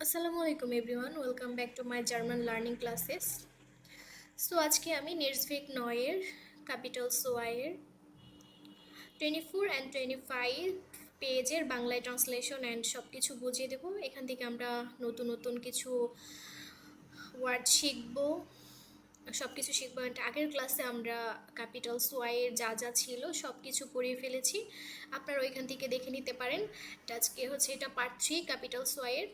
আসসালামু আলাইকুম everyone, welcome back to my German learning classes. So আজকে আমি নেটসভিক নয়ের ক্যাপিটাল সোয়াইয়ের 24 and 25 পেজের বাংলায় ট্রান্সলেশন অ্যান্ড সব কিছু বুঝিয়ে দেবো। এখান থেকে আমরা নতুন নতুন কিছু ওয়ার্ড শিখবো, সব কিছু শিখবো। অ্যান্ড আগের ক্লাসে আমরা ক্যাপিটাল সোয়াইয়ের যা যা ছিল সব কিছু পড়িয়ে ফেলেছি, আপনারা ওইখান থেকে দেখে নিতে পারেন। আজকে হচ্ছে এটা পার্ট 3 ক্যাপিটাল সোয়াইয়ের।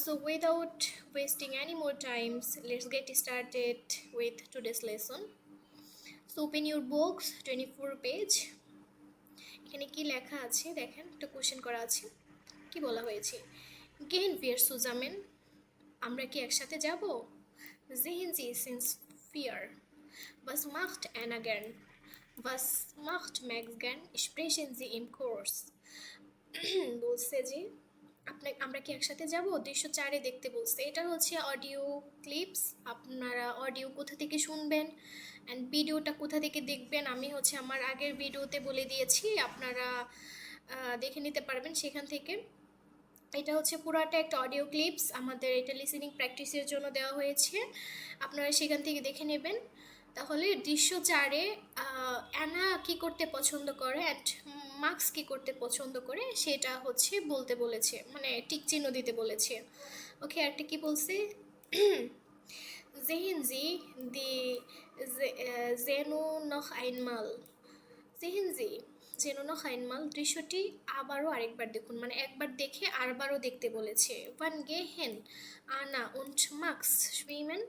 So without wasting any more times, let's get started with today's lesson. So open your books, 24 page. এখানে কি লেখা আছে দেখেন, একটা কোশ্চেন করা আছে। কি বলা হয়েছে? Gehen wir zusammen? আমরা কি একসাথে যাব? Sehen Sie since fear. Was macht Anna gern? Was macht Max gern? Sprechen Sie im Kurs. বলছে যে আমরা কি একসাথে যাব? 204-এ দেখতে বলছে। এটা হচ্ছে অডিও ক্লিপস। আপনারা অডিও কোথা থেকে শুনবেন অ্যান্ড ভিডিওটা কোথা থেকে দেখবেন আমি হচ্ছে আমার আগের ভিডিওতে বলে দিয়েছি, আপনারা দেখে নিতে পারবেন সেখান থেকে। এটা হচ্ছে পুরাটা একটা অডিও ক্লিপস, আমাদের এটা লিসেনিং প্র্যাকটিসের জন্য দেওয়া হয়েছে, আপনারা সেখান থেকে দেখে নেবেন। তাহলে দৃশ্য 4-এ অ্যানা কী করতে পছন্দ করে অ্যান্ড মার্কস কী করতে পছন্দ করে সেটা হচ্ছে বলতে বলেছে, মানে টিক চিহ্ন দিতে বলেছে। ওকে, একটা কি বলছে? Sehen Sie Zeno noch einmal. Sehen Sie Zeno noch einmal, দৃশ্যটি আবারও আরেকবার দেখুন, মানে একবার দেখে আরবারও দেখতে বলেছে। Wann gehen Anna und Max schwimmen?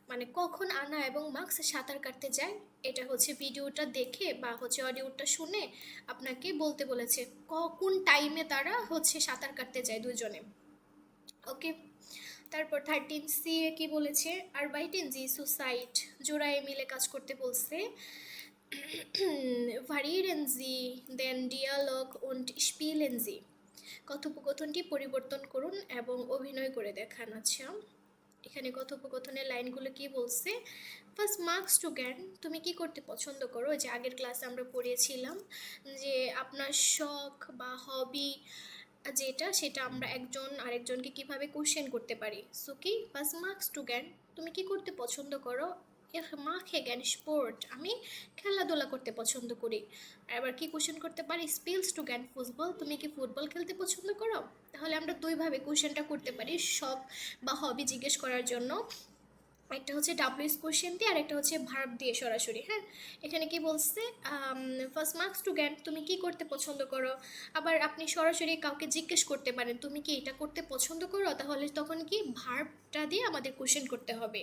মানে কখন আনা এবং মার্কস সাঁতার কাটতে যায়, এটা হচ্ছে ভিডিওটা দেখে বা হচ্ছে অডিওটা শুনে আপনাকে বলতে বলেছে কোন টাইমে তারা হচ্ছে সাঁতার কাটতে যায় দুজনে। ওকে, তারপর 13C এ কি বলেছে? আর বাইটেন জি সুসাইড, জোড়ায় মিলে কাজ করতে বলছে। ভারিয়েন জি দেন ডিয়ালগ und spielen Sie, কথোপকথনটি পরিবর্তন করুন এবং অভিনয় করে দেখান। আচ্ছা, এখানে কথোপকথনের লাইনগুলো কি বলছে? ফার্স্ট মার্কস টু জ্ঞান, তুমি কি করতে পছন্দ করো? যে আগের ক্লাসে আমরা পড়িয়েছিলাম যে আপনার শখ বা হবি যেটা, সেটা আমরা একজন আরেকজনকে কিভাবে কোশ্চেন করতে পারি। সো কি ফার্স্ট মার্কস টু জ্ঞান, তুমি কি করতে পছন্দ করো? মাখে জ্ঞান স্পোর্ট, আমি খেলাধুলা করতে পছন্দ করি। আর আবার কি কোশ্চেন করতে পারি? স্পিলস টু জ্ঞান ফুটবল, তুমি কি ফুটবল খেলতে পছন্দ করো? তাহলে আমরা দুইভাবে কোশ্চেনটা করতে পারি শখ বা হবি জিজ্ঞেস করার জন্য। একটা হচ্ছে ডাব্লিউএস কোশ্চেন দিয়ে আর একটা হচ্ছে ভার্ব দিয়ে সরাসরি। হ্যাঁ, এখানে কি বলছে? ফার্স্ট মার্কস টু জ্ঞান, তুমি কি করতে পছন্দ করো। আবার আপনি সরাসরি কাউকে জিজ্ঞেস করতে পারেন তুমি কি এটা করতে পছন্দ করো, তাহলে তখন কি ভার্বটা দিয়ে আমাদের কোশ্চেন করতে হবে।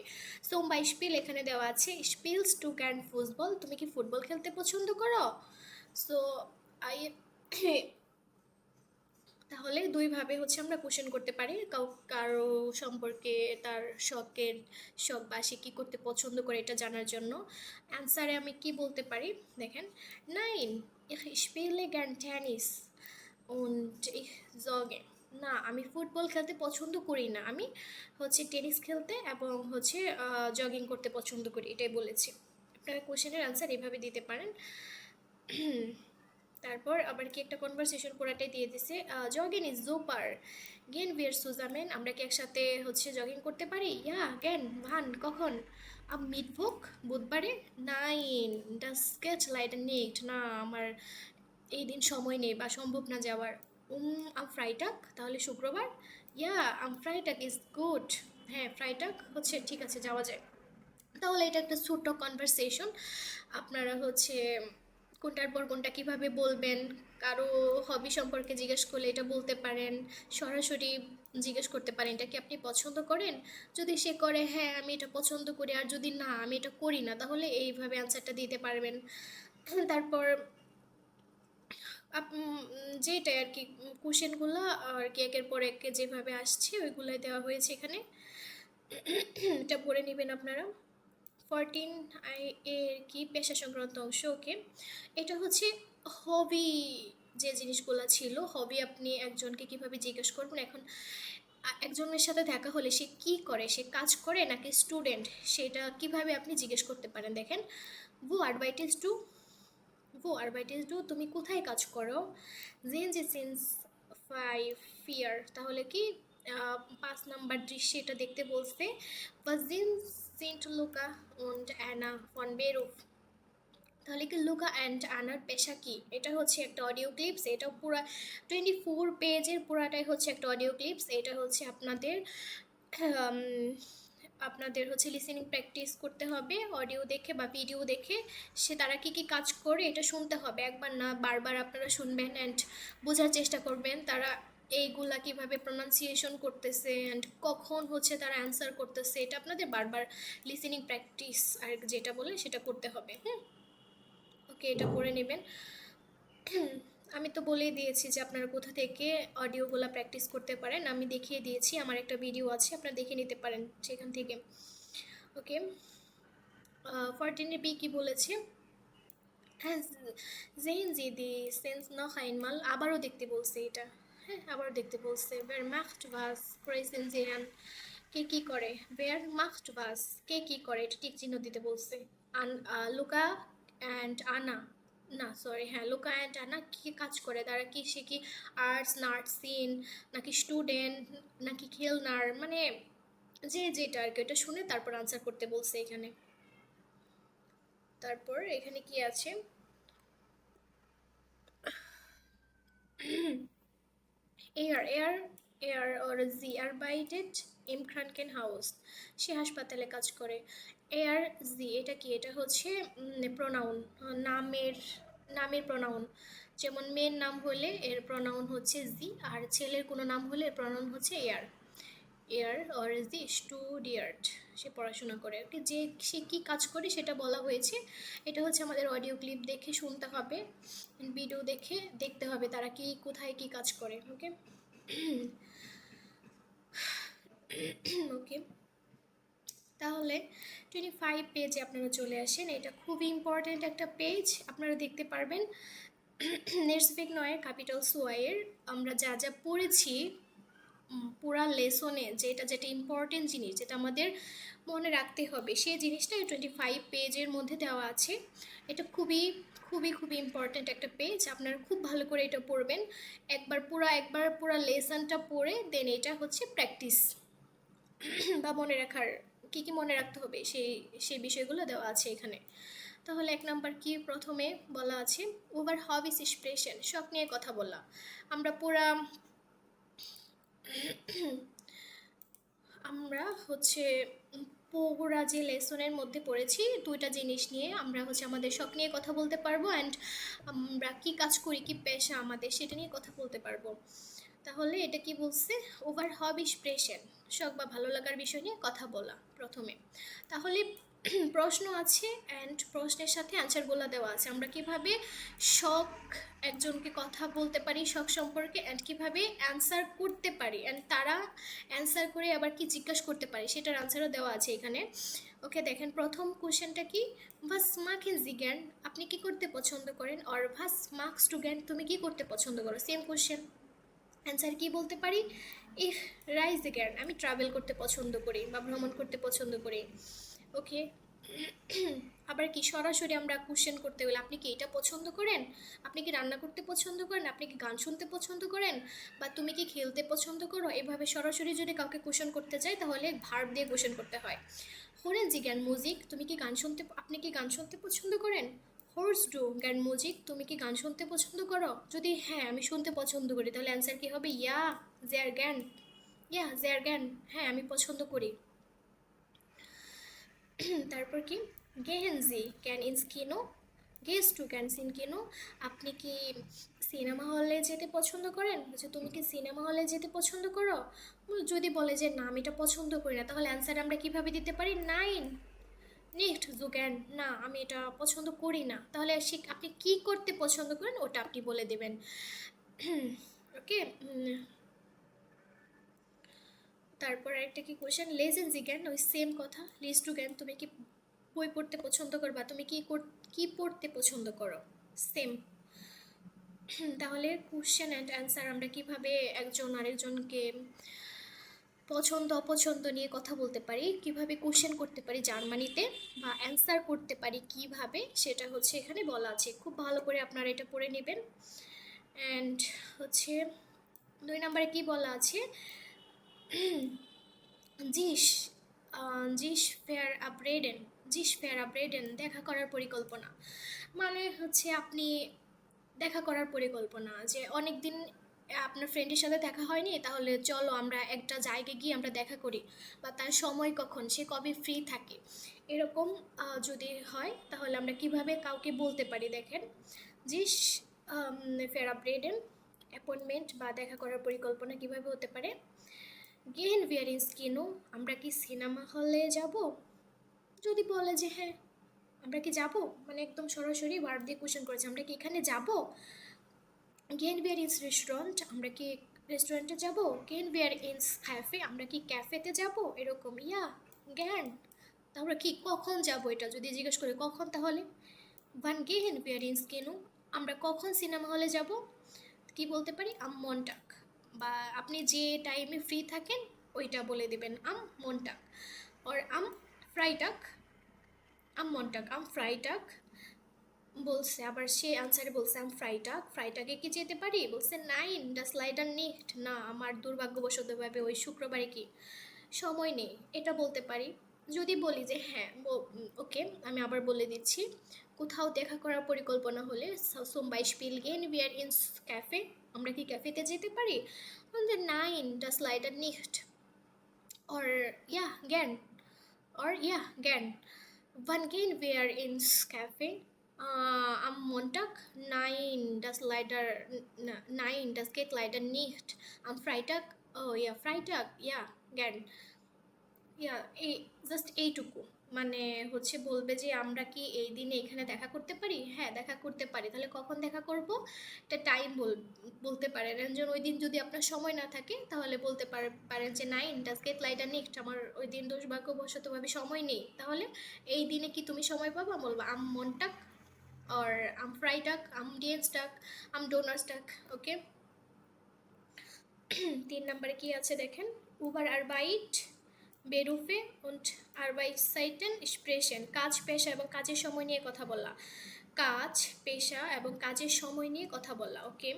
সো বাই স্পিল এখানে দেওয়া আছে, স্পিলস টু জ্ঞান ফুটবল, তুমি কি ফুটবল খেলতে পছন্দ করো। সো আই তাহলে দুইভাবে হচ্ছে আমরা কোশ্চেন করতে পারি কারো সম্পর্কে, তার শখ বা সে কী করতে পছন্দ করে এটা জানার জন্য। অ্যান্সারে আমি কি বলতে পারি দেখেন, nine ich spiele gern Tennis und ich jogge. না, আমি ফুটবল খেলতে পছন্দ করি না, আমি হচ্ছে টেনিস খেলতে এবং হচ্ছে জগিং করতে পছন্দ করি, এটাই বলেছি। আপনারা কোশ্চেনের অ্যান্সার এভাবে দিতে পারেন। তারপর আবার কি একটা কনভারসেশন পুরাটাই দিয়ে দিছে। জগিং ইজ জোপার, গেন বিয়ার সুজামেন, আমরা কি একসাথে হচ্ছে জগিং করতে পারি? ইয়া গেন ভান, কখন? আম মিটভোক, বুধবারে। নাইন ডাস গেট লাইট নিট, না আমার এই দিন সময় নেই বা সম্ভব না যাওয়ার। আম ফ্রাইটাক, তাহলে শুক্রবার। ইয়া আম ফ্রাইটাক ইজ গুড, হ্যাঁ ফ্রাইটাক হচ্ছে ঠিক আছে, যাওয়া যায়। তাহলে এটা একটা ছোট্ট কনভারসেশন, আপনারা হচ্ছে কোনটার পর কোনটা কিভাবে বলবেন। কারো হবি সম্পর্কে জিজ্ঞেস করলে এটা বলতে পারেন, সরাসরি জিজ্ঞেস করতে পারেন এটা কি আপনি পছন্দ করেন। যদি সে করে হ্যাঁ আমি এটা পছন্দ করি, আর যদি না আমি এটা করি না, তাহলে এইভাবে অ্যান্সারটা দিতে পারবেন। তারপর যেটাই আর কি কোশ্চেনগুলো আর কি একের পর এক যেভাবে আসছে ওইগুলোই দেওয়া হয়েছে এখানে, এটা পড়ে নেবেন আপনারা। 14 এর কি পেশা সংক্রান্ত অংশ। ওকে, এটা হচ্ছে হবি, যে জিনিসগুলো ছিল হবি, আপনি একজনকে কিভাবে জিজ্ঞেস করবেন। এখন একজনের সাথে দেখা হলে সে কি করে, সে কাজ করে নাকি স্টুডেন্ট, সেটা কিভাবে আপনি জিজ্ঞেস করতে পারেন। দেখেন, ভু আরবাইটেস ডু, তুমি কোথায় কাজ করো। জেন জে সিন্স 5 ফিয়ার, তাহলে কি 5 নাম্বার দৃশ্যে এটা দেখতে বলছে ওয়াজিন সিন্ট লুকা und অ্যানা ফন বেরুফ। তাহলে কি লুকা অ্যান্ড আনার পেশা কি? এটা হচ্ছে একটা অডিও ক্লিপস, এটা পুরো 24 পেজের পুরাটাই হচ্ছে একটা অডিও ক্লিপস। এটা হচ্ছে আম, আপনাদের হচ্ছে লিসেনিং প্র্যাকটিস করতে হবে অডিও দেখে বা ভিডিও দেখে, সে তারা কি কি কাজ করে এটা শুনতে হবে, একবার না বারবার আপনারা শুনবেন অ্যান্ড বোঝার চেষ্টা করবেন তারা এইগুলা কিভাবে প্রনাউন্সিয়েশন করতেছে অ্যান্ড কখন হচ্ছে তারা অ্যান্সার করতেছে, এটা আপনাদের বারবার লিসেনিং প্র্যাকটিস আর যেটা বলে সেটা করতে হবে। ওকে, এটা করে নেবেন। আমি তো বলেই দিয়েছি যে আপনারা কোথা থেকে অডিওগুলো প্র্যাকটিস করতে পারেন, আমি দেখিয়ে দিয়েছি, আমার একটা ভিডিও আছে, আপনারা দেখে নিতে পারেন সেখান থেকে। ওকে, 14 বি কি বলেছে? হ্যাঁ, জেন জি দি সেন্স নখ আইনমাল, আবারও দেখতে বলছে এটা। হ্যাঁ, আবারও দেখতে বলছে। ওয়ার মাখট ভাস প্রেজেন্ট জেয়ান, কে কী করে? ওয়ার মাখট ভাস, কে কী করে, এটা টিক চিহ্ন দিতে বলছে। লুকা অ্যান্ড আনা, না সরি, হ্যাঁ লুকা অ্যান্ড আনা কী কাজ করে, তারা কি, সে কি আর্টস নার্সিন নাকি স্টুডেন্ট নাকি খেলনার, মানে যে যেটা আর কি, ওটা শুনে তারপর আনসার করতে বলছে এখানে। তারপর এখানে কি আছে? এয়ার ওর জি আরবাইটেড ইম ক্রানকেনহাউস, সে হাসপাতালে কাজ করে। এয়ার জি এটা কি? এটা হচ্ছে প্রোনাউন, নামের নামের প্রোনাউন। যেমন মেয়ের নাম হলে এর প্রোনাউন হচ্ছে জি, আর ছেলের কোনো নাম হলে এর প্রোনাউন হচ্ছে এয়ার। এয়ার অর জি স্টুডিয়ার্ট, সে পড়াশোনা করে। ওকে, যে সে কী কাজ করে সেটা বলা হয়েছে। এটা হচ্ছে আমাদের অডিও ক্লিপ দেখে শুনতে হবে, ভিডিও দেখে দেখতে হবে তারা কি কোথায় কি কাজ করে। ওকে। ওকে, তাহলে 25 পেজে আপনারা চলে আসেন, এটা খুবই ইম্পর্ট্যান্ট একটা পেজ, আপনারা দেখতে পারবেন। নেক্সট নয় ক্যাপিটাল সোয়াইয়ের আমরা যা যা পড়েছি পুরা লেসনে, যেটা যেটা ইম্পর্টেন্ট জিনিস যেটা আমাদের মনে রাখতে হবে, সেই জিনিসটা 25 পেজের মধ্যে দেওয়া আছে। এটা খুবই খুবই খুবই ইম্পর্ট্যান্ট একটা পেজ, আপনারা খুব ভালো করে এটা পড়বেন। একবার পুরা লেসনটা পড়ে দেন এটা হচ্ছে প্র্যাকটিস বা মনে রাখার কী কী মনে রাখতে হবে সেই সেই বিষয়গুলো দেওয়া আছে এখানে। তাহলে 1 নাম্বার কি প্রথমে বলা আছে? ওভার হবিস এক্সপ্রেশন, শখ নিয়ে কথা বলা। আমরা হচ্ছে পুরা যে লেসনের মধ্যে পড়েছি 2টা জিনিস নিয়ে আমরা হচ্ছে আমাদের শখ নিয়ে কথা বলতে পারবো অ্যান্ড আমরা কি কাজ করি, কি পেশা আমাদের, সেটা নিয়ে কথা বলতে পারবো। তাহলে এটা কি বলছে? ওভার হবি এক্সপ্রেশন, শখ বা ভালো লাগার বিষয় নিয়ে কথা বলা প্রথমে। তাহলে প্রশ্ন আছে অ্যান্ড প্রশ্নের সাথে অ্যান্সারগুলো দেওয়া আছে, আমরা কিভাবে শখ একজনকে কথা বলতে পারি শখ সম্পর্কে অ্যান্ড কিভাবে অ্যান্সার করতে পারি অ্যান্ড তারা অ্যান্সার করে আবার কি জিজ্ঞাসা করতে পারি সেটার অ্যান্সারও দেওয়া আছে এখানে। ওকে, দেখেন প্রথম কোশ্চেনটা কি? ভাস মাখেন জিজ্ঞান, আপনি কি করতে পছন্দ করেন? অর ভাস মার্কস টু জ্ঞান, তুমি কি করতে পছন্দ করো? সেম কোশ্চেন, অ্যান্সার কি বলতে পারি? ইফ রাইজ জ্ঞান, আমি ট্রাভেল করতে পছন্দ করি বা ভ্রমণ করতে পছন্দ করি। ওকে, আবার কি সরাসরি আমরা কোশ্চেন করতে গেলে আপনি কি এটা পছন্দ করেন, আপনি কি রান্না করতে পছন্দ করেন, আপনি কি গান শুনতে পছন্দ করেন, বা তুমি কি খেলতে পছন্দ করো, এভাবে সরাসরি যদি কাউকে কোশ্চেন করতে চাই তাহলে ভার্ব দিয়ে কোশ্চেন করতে হয়। হরেন জি জ্ঞান মিউজিক, তুমি কি গান শুনতে, আপনি কি গান শুনতে পছন্দ করেন? হোর্স ডু জ্ঞান মিউজিক, তুমি কি গান শুনতে পছন্দ করো? যদি হ্যাঁ আমি শুনতে পছন্দ করি তাহলে অ্যান্সার কি হবে? জেয়ার জ্ঞান, জেয়ার জ্ঞান, হ্যাঁ আমি পছন্দ করি। তারপর কি? গেহেনজি ক্যান ইনস কিনো, গেস টু ক্যান সিন কিনো, আপনি কি সিনেমা হলে যেতে পছন্দ করেন, যে তুমি কি সিনেমা হলে যেতে পছন্দ করো? যদি বলে যে না আমি এটা পছন্দ করি না তাহলে অ্যান্সার আমরা কিভাবে দিতে পারি? নাইন নিট জুগ্যান, না আমি এটা পছন্দ করি না, তাহলে আপনি কি করতে পছন্দ করেন ওটা আপনি বলে দেবেন। ওকে, তারপর একটা কি কোয়েশ্চেন, লেজেন জিজ্ঞান, ওই সেম কথা, লিজ টু জ্ঞান, তুমি কি বই পড়তে পছন্দ করবা, তুমি কি পড়তে পছন্দ করো? সেম। তাহলে কোশ্চেন অ্যান্ড অ্যান্সার আমরা কিভাবে একজন আরেকজনকে পছন্দ অপছন্দ নিয়ে কথা বলতে পারি, কিভাবে কোশ্চেন করতে পারি জার্মানিতে, বা অ্যান্সার করতে পারি কিভাবে, সেটা হচ্ছে এখানে বলা আছে। খুব ভালো করে আপনারা এটা পড়ে নেবেন। অ্যান্ড হচ্ছে 2 নম্বরে কি বলা আছে, জিস জিস ফেয়ার আপরেডেন, জিস ফেয়ার আপরেডেন দেখা করার পরিকল্পনা। মানে হচ্ছে আপনি দেখা করার পরিকল্পনা, যে অনেক দিন আপনার ফ্রেন্ডের সাথে দেখা হয়নি, তাহলে চলো আমরা একটা জায়গায় গিয়ে আমরা দেখা করি, বা তার সময় কখন, সে কবে ফ্রি থাকে, এরকম যদি হয় তাহলে আমরা কিভাবে কাউকে বলতে পারি। দেখেন, জিস ফেরাব্রেডেন অ্যাপয়েন্টমেন্ট বা দেখা করার পরিকল্পনা কিভাবে হতে পারে। গেহেন ভিয়ারিন্স কিনো, আমরা কি সিনেমা হলে যাব, যদি বলে যে হ্যাঁ আমরা কি যাব, মানে একদম সরাসরি ভার্ব দিয়ে কোশ্চেন করেছে, আমরা কি এখানে যাব। গেন ভিয়ার ইনস রেস্টুরেন্ট, আমরা কি রেস্টুরেন্টে যাব। গেন ভিয়ার ইনস ক্যাফে, আমরা কি ক্যাফেতে যাব, এরকম। ইয়া জ্ঞান, আমরা কি কখন যাব, এটা যদি জিজ্ঞেস করে কখন, তাহলে ভান গেহেন ভিয়ার ইনস কেনু, আমরা কখন সিনেমা হলে যাব, কি বলতে পারি, আম মনটাক, বা আপনি যে টাইমে ফ্রি থাকেন ওইটা বলে দেবেন, আম মনটাক। আর আম ফ্রাইটাক, আম মনটাক, আম ফ্রাইটাক বলছে, আবার সে আনসারে বলছে আম ফ্রাইটাক, ফ্রাইটাকে কি যেতে পারি, বলছে নাইন ডাস লাইডার নিট, না আমার দুর্ভাগ্যবশতভাবে ওই শুক্রবারে কি সময় নেই, এটা বলতে পারি। যদি বলি যে হ্যাঁ ওকে, আমি আবার বলে দিচ্ছি, কোথাও দেখা করার পরিকল্পনা হলে সোম বাইশপিল গেন বিয়ার ইনস ক্যাফে, আমরা কি ক্যাফেতে যেতে পারি, নাইন ডাস লাইডার নিট, অর ইয়া জ্ঞান, or yeah, gern. Wann gehen wir ins Café? Am Montag? Nein, das leider, nein, das geht leider nicht. Am Freitag? Oh ja, Freitag, ja, gern. ইয়া এই জাস্ট এইটুকু, মানে হচ্ছে বলবে যে আমরা কি এই দিনে এখানে দেখা করতে পারি, হ্যাঁ দেখা করতে পারি, তাহলে কখন দেখা করব, একটা টাইম বলতে পারেন। যেন ওই দিন যদি আপনার সময় না থাকে তাহলে বলতে পারেন যে নাইন ডাস গেট লাইটার নেক্সট, আমার ওই দিন দুর্ভাগ্যবশতভাবে সময় নেই, তাহলে এই দিনে কি তুমি সময় পাবা, বলবো আম মনটাক, আর আম ফ্রাইটাক, আম ডিয়েন্সটাক, আম ডোনার্সটাক। ওকে, 3 নম্বরে কি আছে দেখেন, উবার আর বাইট বেরুফে und Arbeitszeiten sprechen, কাজ পেশা এবং কাজের সময় নিয়ে কথা বলা, কাজ পেশা এবং কাজের সময় নিয়ে কথা বলা। ওকে,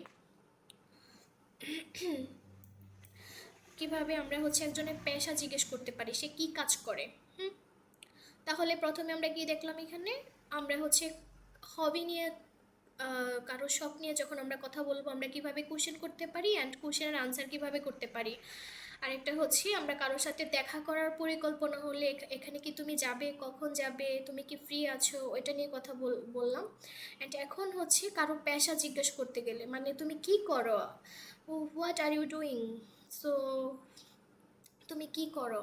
কিভাবে আমরা হচ্ছে একজনের পেশা জিজ্ঞেস করতে পারি, সে কি কাজ করে। তাহলে প্রথমে আমরা কি দেখলাম এখানে, আমরা হচ্ছে হবি নিয়ে কারো শখ নিয়ে যখন আমরা কথা বলবো আমরা কিভাবে কোশ্চেন করতে পারি, অ্যান্ড কোশ্চেনের আনসার কিভাবে করতে পারি। আরেকটা হচ্ছে আমরা কারোর সাথে দেখা করার পরিকল্পনা হলে এখানে কি তুমি যাবে, কখন যাবে, তুমি কি ফ্রি আছো, ওইটা নিয়ে কথা বললাম। অ্যান্ড এখন হচ্ছে কারো পেশা জিজ্ঞেস করতে গেলে, মানে তুমি কি করো, what are you doing, so তুমি কি করো,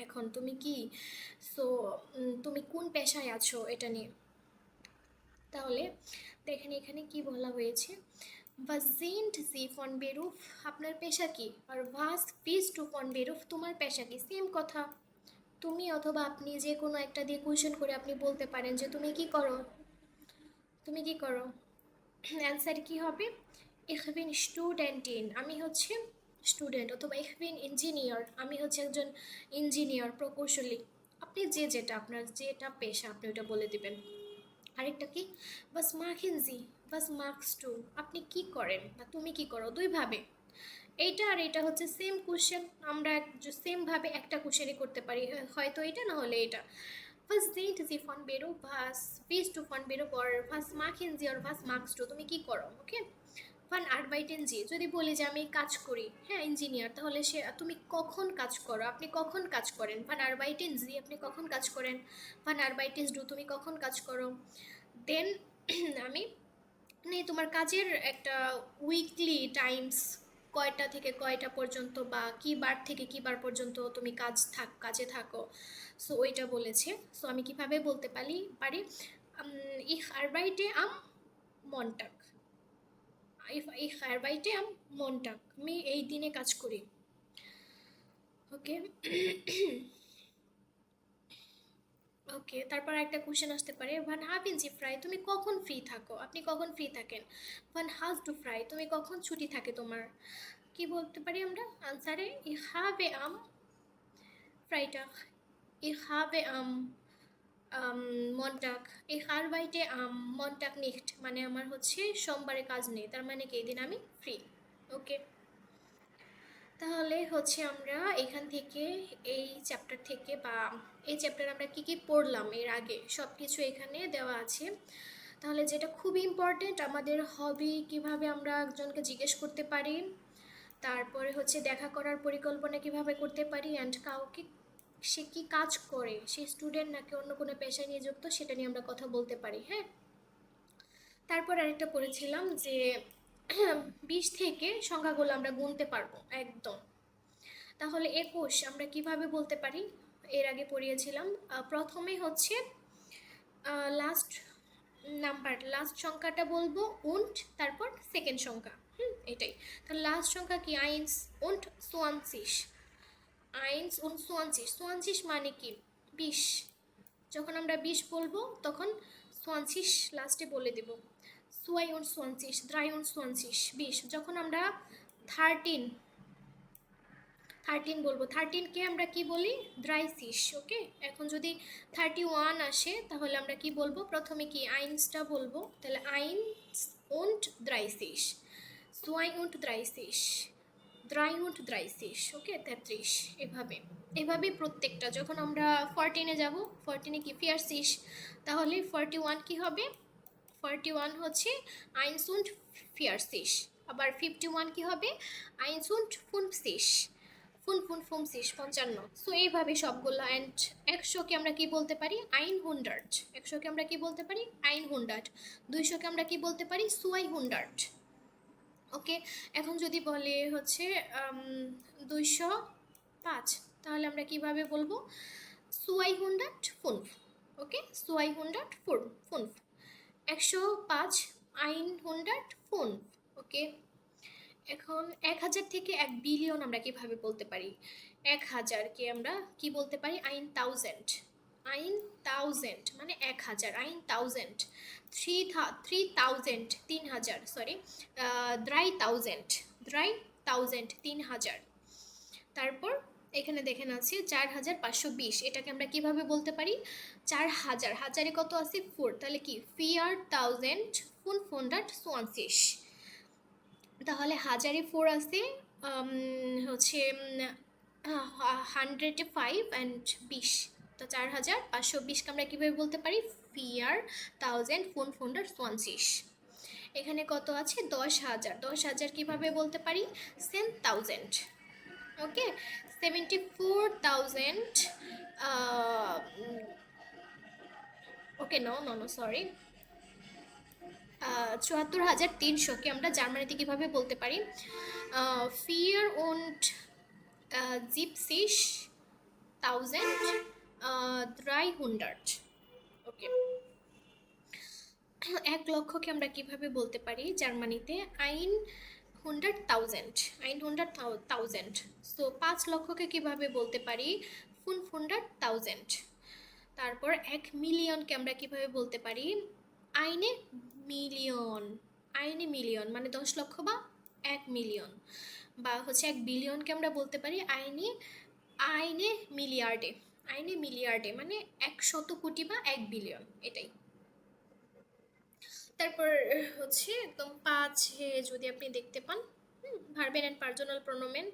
এখন তুমি কি, সো তুমি কোন পেশায় আছো, এটা নিয়ে। তাহলে দেখেন এখানে কি বলা হয়েছে, was sind Sie von Beruf, আপনার পেশা কি, আর was bist du von Beruf, তোমার পেশা কি, সেম কথা। তুমি অথবা আপনি যে কোনো একটা দিয়ে কোয়েশ্চেন করে আপনি বলতে পারেন যে তুমি কি করো, তুমি কি করো, অ্যান্সার কি হবে, ich bin Studentin, আমি হচ্ছে স্টুডেন্ট, অথবা ich bin ইঞ্জিনিয়ার, আমি হচ্ছে একজন ইঞ্জিনিয়ার প্রকৌশলী। আপনি যেটা আপনার যেটা পেশা আপনি ওটা বলে দিবেন। আরেকটা কি, বাস মাখিনজি, বাস মার্কস টু, আপনি কি করেন বা তুমি কি করো, দুইভাবে। এইটা আর এটা হচ্ছে সেম কোশ্চেন, আমরা সেমভাবে একটা কোশ্চেনই করতে পারি, হয়তো এটা না হলে এটা। Was sind Sie von Beruf, was bist du von Beruf, or was machen Sie, or was machst du, তুমি কি করো। ওকে, ফান আরবাইটেন জি, যদি বলি যে আমি কাজ করি, হ্যাঁ ইঞ্জিনিয়ার, তাহলে সে তুমি কখন কাজ করো, আপনি কখন কাজ করেন, ফান আরবাইটেন জি, আপনি কখন কাজ করেন, ফান আরবাইটেন ডু, তুমি কখন কাজ করো। দেন আমি মানে তোমার কাজের একটা উইকলি টাইমস, কয়টা থেকে কয়টা পর্যন্ত, বা কি বার থেকে কি বার পর্যন্ত তুমি কাজে থাকো, সো ওইটা বলেছে। সো আমি কিভাবে বলতে পারি ich arbeite am Montag, ich arbeite am Montag, আমি এই দিনে কাজ করি। ওকে, ওকে, তারপর একটা কোশ্চেন আসতে পারে, ভান হাবিন জি ফ্রাই, তুমি কখন ফ্রি থাকো, আপনি কখন ফ্রি থাকেন। ভান হাজ ডু ফ্রাই, তুমি কখন ছুটি থাকে তোমার, কি বলতে পারি আমরা আনসারে, ই হাবে আম ফ্রাইটাগ, ই হাবে আম মনটাক, ই হারবাইটে আম মনটাক নিখট, মানে আমার হচ্ছে সোমবারে কাজ নেই, তার মানে কি এই দিন আমি ফ্রি। ওকে, তাহলে হচ্ছে আমরা এখান থেকে এই চ্যাপ্টার থেকে বা এই চ্যাপ্টার আমরা কি কি পড়লাম এর আগে সব কিছু এখানে দেওয়া আছে। তাহলে যেটা খুব ইম্পর্টেন্ট, আমাদের হবি কিভাবে আমরা একজনকে জিজ্ঞেস করতে পারি, তারপরে হচ্ছে দেখা করার পরিকল্পনা কিভাবে করতে পারি, অ্যান্ড কাউকে সে কি কাজ করে, সে স্টুডেন্ট নাকি অন্য কোনো পেশায় নিযুক্ত, সেটা নিয়ে আমরা কথা বলতে পারি। হ্যাঁ, তারপর আরেকটা পড়েছিলাম যে 20 থেকে সংখ্যাগুলো আমরা গুনতে পারবো একদম। তাহলে 21 আমরা কিভাবে বলতে পারি, এর আগে পড়িয়েছিলাম। প্রথমে হচ্ছে লাস্ট নাম্বার, লাস্ট সংখ্যাটা বলবো উন্ট, তারপর সেকেন্ড সংখ্যা। এটাই। তাহলে লাস্ট সংখ্যা কি, আইনস উন্ট সোয়ানসিস। আইনস উন্ট সোয়ানসিস, সোয়ানসিস মানে কি 20। যখন আমরা 20 বলবো তখন সোয়ানসিস লাস্টে বলে দেব। সোয়াই উন্ট সোয়ানসিস, দ্রাই উন্ট সোয়ানসিস 20। যখন আমরা 13 বলবো, 13কে আমরা কি বলি, দ্রাইসিস। ওকে, এখন যদি 31 আসে তাহলে আমরা কি বলবো, প্রথমে কি আইনসটা বলবো, তাহলে আইনস উন্ট দ্রাইসিস, সোয়াই উন্ট দ্রাইসিস, দ্রাই উন্ট দ্রাইসিস। ওকে, 33। এভাবে এভাবে প্রত্যেকটা। যখন আমরা 14-এ যাব, 14-এ কি ফিয়ারসিস, তাহলে 41 কি হবে, 41 হচ্ছে আইনস উন্ট ফিয়ারসিস। আবার 51 কি হবে, আইনস উন্ট ফুনসিস, ফুনসিস 55। সো এইভাবে সবগুলো। অ্যান্ড 100কে আমরা কি বলতে পারি, আইন হুন্ডার্ট। 100কে আমরা কি বলতে পারি, আইন হুন্ডার্ট। 200কে আমরা কি বলতে পারি, সুয়াই হুন্ডার্ট। ওকে, এখন যদি বলে হচ্ছে 205, তাহলে আমরা কিভাবে বলবো, সুয়াই হুন্ডার্ট ফুনফ। ওকে, সুয়াই হুন্ডার্ট ফুনফ। 105 আইন হুন্ডার্ট ফুনফ। ওকে, এখন 1000 থেকে 1 বিলিয়ন আমরা কিভাবে বলতে পারি, 1000কে আমরা কি বলতে পারি, আইন থাউজেন্ড। আইন থাউজেন্ড মানে 1000, আইন থাউজেন্ড। 3000, 3000, সরি, দ্রাই থাউজেন্ড, দ্রাই থাউজেন্ড 3000। তারপর এখানে দেখেন আছে 4520, এটাকে আমরা কিভাবে বলতে পারি, 4000, হাজারে কত আছে 4, তাহলে কি ফিয়ার থাউজেন্ড ফুন ফুন্ডার্ট সোয়ানসিস। তাহলে হাজারে 4 আছে, হচ্ছে 105 অ্যান্ড 20। তো 4520কে আমরা কীভাবে বলতে পারি, ফিয়ার থাউজেন্ড ফুন ফুন্ডার সোয়ানসিস। এখানে কত আছে 10,000, 10,000 কীভাবে বলতে পারি, 10,000। ওকে, 74,000, ওকে, নো নো নো সরি, 74,300কে আমরা জার্মানিতে কীভাবে বলতে পারি, ফিয়ার উন্ট জিপসিস 1300। ওকে, 1,00,000কে আমরা কিভাবে বলতে পারি জার্মানিতে, আইন 100,000, আইন 100,000। সো 5,00,000কে কিভাবে বলতে পারি, 500,000। তারপর 1 মিলিয়নকে আমরা কিভাবে বলতে পারি, আইনে মিলিয়ন। আইনে মিলিয়ন মানে 10 লক্ষ বা 1 মিলিয়ন। বা হচ্ছে 1 বিলিয়নকে আমরা বলতে পারি আইনে, আইনে মিলিয়ার্ডে। আইনে মিলিয়ার্ডে মানে 100 কোটি বা 1 বিলিয়ন, এটাই। তারপর হচ্ছে একদম 5 যদি আপনি দেখতে পান, ভার্বেন অ্যান্ড পার্সোনাল প্রোনোমেন।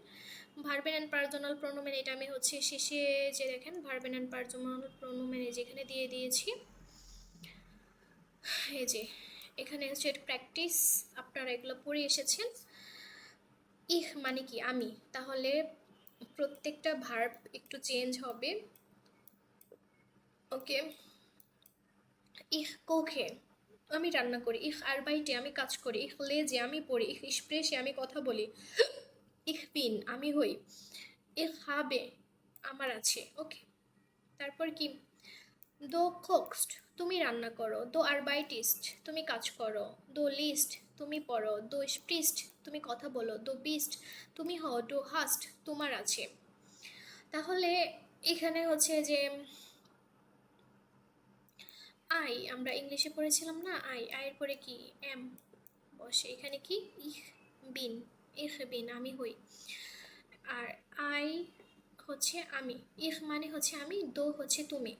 ভার্বেন অ্যান্ড পার্সোনাল প্রোনোমেন, এটা আমি হচ্ছে শেষে যে দেখেন ভার্বেন অ্যান্ড পার্সোনাল প্রোনোমেন যেখানে দিয়ে দিয়েছি, এই যে এখানে হচ্ছে প্র্যাকটিস, আপনারা এগুলো পড়ে এসেছেন। ইহ মানে কি আমি, তাহলে প্রত্যেকটা ভার্ব একটু চেঞ্জ হবে। ওকে, ইহ কোখে আমি রান্না করি, ইহ আরবাইটে আমি কাজ করি, ইহ লেজে আমি পড়ি, ইহ স্প্রেশে আমি কথা বলি, ইহ বিন আমি হই, ইহ হাবে আমার আছে। ওকে, তারপর কি, দো কোকস্ট তুমি রান্না করো, দো আরবাইটিস্ট তুমি কাজ করো, দো লিস্ট তুমি পড়ো, দো স্প্রিস্ট তুমি কথা বলো, দো বিস্ট তুমি হও, দো হাস্ট তোমার আছে। তাহলে এখানে হচ্ছে যে আই, আমরা ইংলিশে পড়েছিলাম না, আয়ের পরে কি এম বসে, এখানে কি ইহ বিন, ইহ বিন আমি হই। আর আই হচ্ছে আমি, ইহ মানে হচ্ছে আমি, দো হচ্ছে তুমি।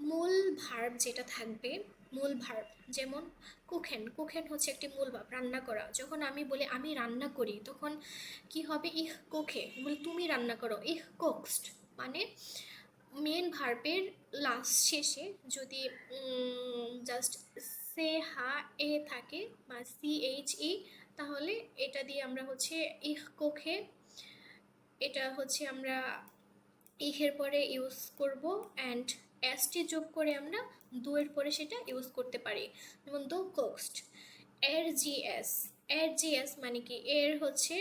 মূল ভার্ব যেটা থাকবে, মূল ভার্ব, যেমন কুখেন, কুখেন হচ্ছে একটি মূল ভার্ব, রান্না করা। যখন আমি বলি আমি রান্না করি, তখন কি হবে? ইহ কোখে, বলে তুমি রান্না করো, ইহ কোকস্ট। মানে মেন ভার্বের লাস্ট শেষে যদি জাস্ট সে হা এ থাকে বা CHE, তাহলে এটা দিয়ে আমরা হচ্ছে ইহ কোখে, এটা হচ্ছে আমরা ইহের পরে ইউজ করব, অ্যান্ড এসটি যোগ করে আমরা দুয়ের পরে সেটা ইউজ করতে পারি, যেমন দো কোক্সড। এর জিএস মানে কি? এর হচ্ছে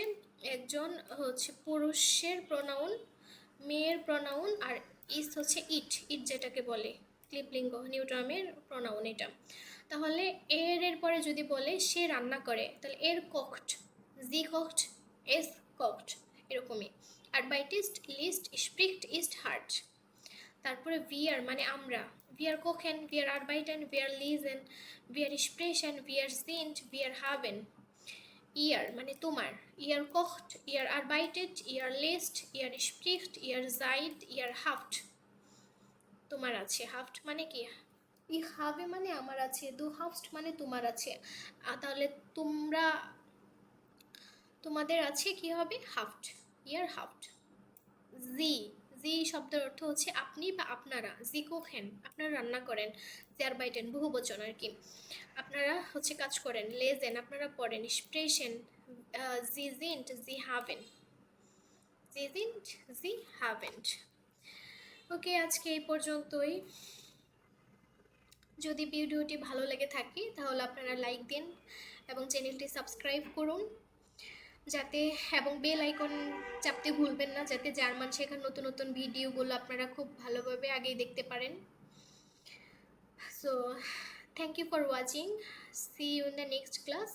একজন হচ্ছে পুরুষের প্রনাউন, মেয়ের প্রনাউন, আর ইস হচ্ছে ইট, ইট যেটাকে বলে ক্লিপলিঙ্গ, নিউট্রামের প্রনাউন এটা। তাহলে এর পরে যদি বলে সে রান্না করে, তাহলে এর কোকড, জি কোকড, এস কোকড, এরকমই। আরবাইটিস্ট, লিস্ট, স্প্রিক্ট, ইস্ট, হার্ট। তারপরে ভিয়ার মানে আমরা, ভিয়ার কোখেন, ভিয়ার আরবাইটেন, ভিয়ার লিজেন, ভিয়ার স্প্রেশন, ভিয়ার সিন্ট, ভিয়ার হাবেন। ইয়ার মানে তোমার, ইয়ার কোখট, ইয়ার আরবাইটেড, ইয়ার লিস্ট, ইয়ার স্প্রিক্ট, ইয়ার জাইড, ইয়ার হাফট। তোমার আছে। হাফট মানে কি? ই হাবে মানে আমার আছে, দু হাফট মানে তোমার আছে। তাহলে তোমরা, তোমাদের আছে কি হবে? হাফট, ইয়ার হাফট। জি, জি শব্দের অর্থ হচ্ছে আপনি বা আপনারা। জি কোখেন, আপনারা রান্না করেন। জেয়ার বাইটেন বহু বচন আর কি, আপনারা হচ্ছে কাজ করেন। লেজেন আপনারা পড়েন। স্প্রেশন, জি জিন্ট, জি হাভেন, জি জিন্ট, জি হাভেন্ট। ওকে, আজকে এই পর্যন্তই। যদি ভিডিওটি ভালো লেগে থাকে তাহলে আপনারা লাইক দিন এবং চ্যানেলটি সাবস্ক্রাইব করুন যাতে, এবং বেল আইকন চাপতে ভুলবেন না, যাতে জার্মান শেখার নতুন নতুন ভিডিওগুলো আপনারা খুব ভালোভাবে আগেই দেখতে পারেন। So thank you for watching, see you in the next class.